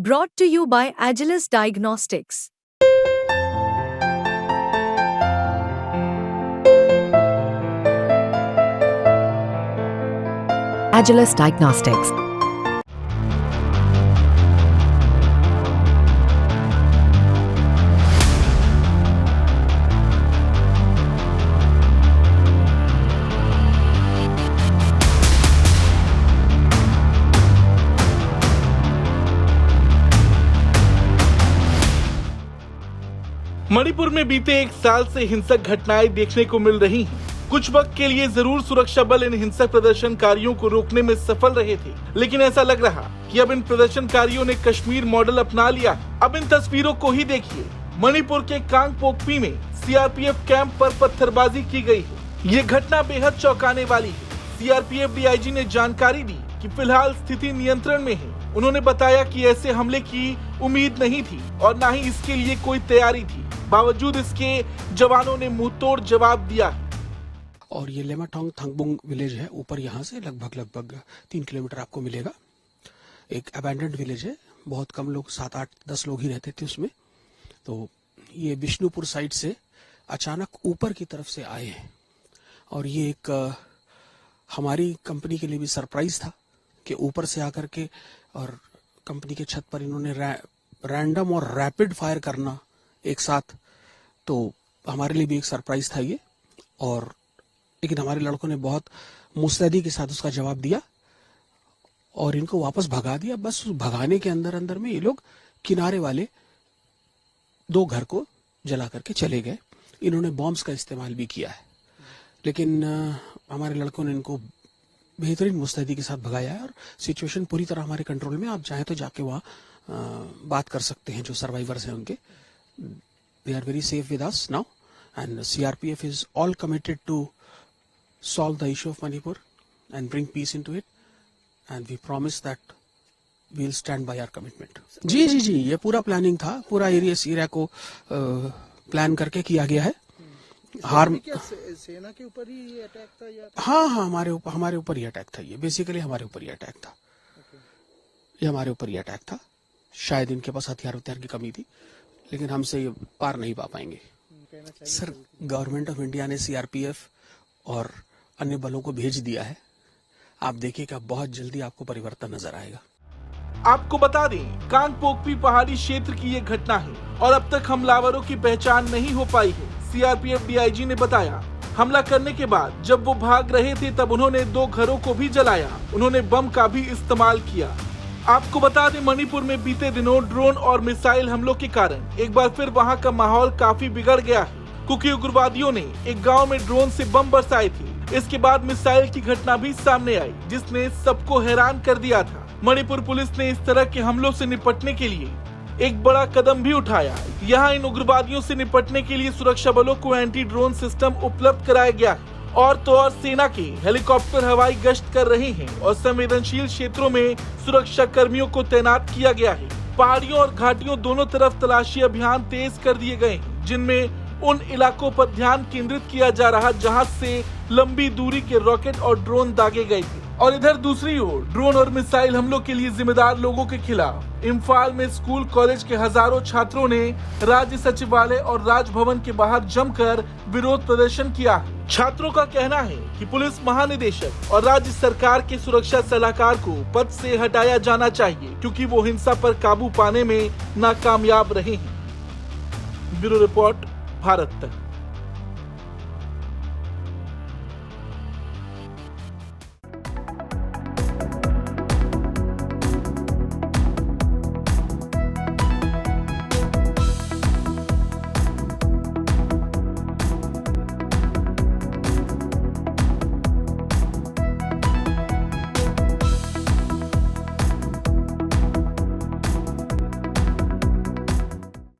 Brought to you by Agilus Diagnostics. Agilus Diagnostics. Manipur में बीते एक साल से हिंसक घटनाएं देखने को मिल रही हैं। कुछ वक्त के लिए जरूर सुरक्षा बल इन हिंसक प्रदर्शनकारियों को रोकने में सफल रहे थे, लेकिन ऐसा लग रहा कि अब इन प्रदर्शनकारियों ने कश्मीर मॉडल अपना लिया है। अब इन तस्वीरों को ही देखिए। मणिपुर के कांगपोकपी में सीआरपीएफ कैंप पर पत्थरबाजी की गई है। ये घटना बेहद चौंकाने वाली है। सीआरपीएफ डीआईजी ने जानकारी दी कि फिलहाल स्थिति नियंत्रण में है। उन्होंने बताया कि ऐसे हमले की उम्मीद नहीं थी और न ही इसके लिए कोई तैयारी थी। बावजूद इसके जवानों ने मुंहतोड़ जवाब दिया। और ये लेमाटोंग थंगबुंग विलेज है, ऊपर यहाँ से लगभग 3 किलोमीटर आपको मिलेगा। एक अबैंडन्ड विलेज है, बहुत कम लोग, 7, 8, 10 लोग ही रहते थे उसमें। तो ये विष्णुपुर साइड से अचानक ऊपर की तरफ से आए हैं और ये एक हमारी कंपनी के लिए भी सरप्राइज था कि ऊपर से आकर के और कंपनी के छत पर इन्होंने रैंडम और रैपिड फायर करना एक साथ, तो हमारे लिए भी एक सरप्राइज था ये। और लेकिन हमारे लड़कों ने बहुत मुस्तैदी के साथ उसका जवाब दिया और इनको वापस भगा दिया। बस भगाने के अंदर में ये लोग किनारे वाले 2 घर को जला करके चले गए। इन्होंने बॉम्ब्स का इस्तेमाल भी किया है, लेकिन हमारे लड़कों ने इनको बेहतरीन मुस्तैदी के साथ भगाया है और सिचुएशन पूरी तरह हमारे कंट्रोल में। आप चाहें तो जाके वहाँ बात कर सकते हैं, जो सर्वाइवर्स हैं उनके। They are very safe with us now, and CRPF is all committed to solve the issue of Manipur and bring peace into it, and we promise that we will stand by our commitment. जी, ये पूरा planning था, पूरा area को plan करके किया गया है। सेना के ऊपर ही ये अटैक था या? हाँ, हमारे ऊपर ही अटैक था। ये बेसिकली हमारे ऊपर ही अटैक था। ये हमारे ऊपर ही अटैक था। शायद इनके पास हथियार की कमी थी, लेकिन हमसे ये पार नहीं पा पाएंगे। सर, गवर्नमेंट ऑफ इंडिया ने सीआरपीएफ और अन्य बलों को भेज दिया है। आप देखिएगा, बहुत जल्दी आपको परिवर्तन नजर आएगा। आपको बता दें, कांगपोकपी पहाड़ी क्षेत्र की ये घटना है और अब तक हमलावरों की पहचान नहीं हो पाई है। सीआरपीएफ डीआईजी ने बताया, हमला करने के बाद जब वो भाग रहे थे तब उन्होंने 2 घरों को भी जलाया। उन्होंने बम का भी इस्तेमाल किया। आपको बता दें, मणिपुर में बीते दिनों ड्रोन और मिसाइल हमलों के कारण एक बार फिर वहां का माहौल काफी बिगड़ गया है। कुकी उग्रवादियों ने एक गांव में ड्रोन से बम बरसाए थे। इसके बाद मिसाइल की घटना भी सामने आई, जिसने सबको हैरान कर दिया था। मणिपुर पुलिस ने इस तरह के हमलों से निपटने के लिए एक बड़ा कदम भी उठाया। यहाँ इन उग्रवादियों से निपटने के लिए सुरक्षा बलों को एंटी ड्रोन सिस्टम उपलब्ध कराया गया है। और तो और सेना के हेलीकॉप्टर हवाई गश्त कर रहे हैं और संवेदनशील क्षेत्रों में सुरक्षा कर्मियों को तैनात किया गया है। पहाड़ियों और घाटियों दोनों तरफ तलाशी अभियान तेज कर दिए गए हैं, जिनमें उन इलाकों पर ध्यान केंद्रित किया जा रहा जहां से लंबी दूरी के रॉकेट और ड्रोन दागे गए थे। और इधर दूसरी ओर ड्रोन और मिसाइल हमलों के लिए जिम्मेदार लोगों के खिलाफ इम्फाल में स्कूल कॉलेज के हजारों छात्रों ने राज्य सचिवालय और राजभवन के बाहर जमकर विरोध प्रदर्शन किया। छात्रों का कहना है कि पुलिस महानिदेशक और राज्य सरकार के सुरक्षा सलाहकार को पद से हटाया जाना चाहिए, क्योंकि वो हिंसा पर काबू पाने में नाकामयाब रहे हैं। ब्यूरो रिपोर्ट, भारत तक।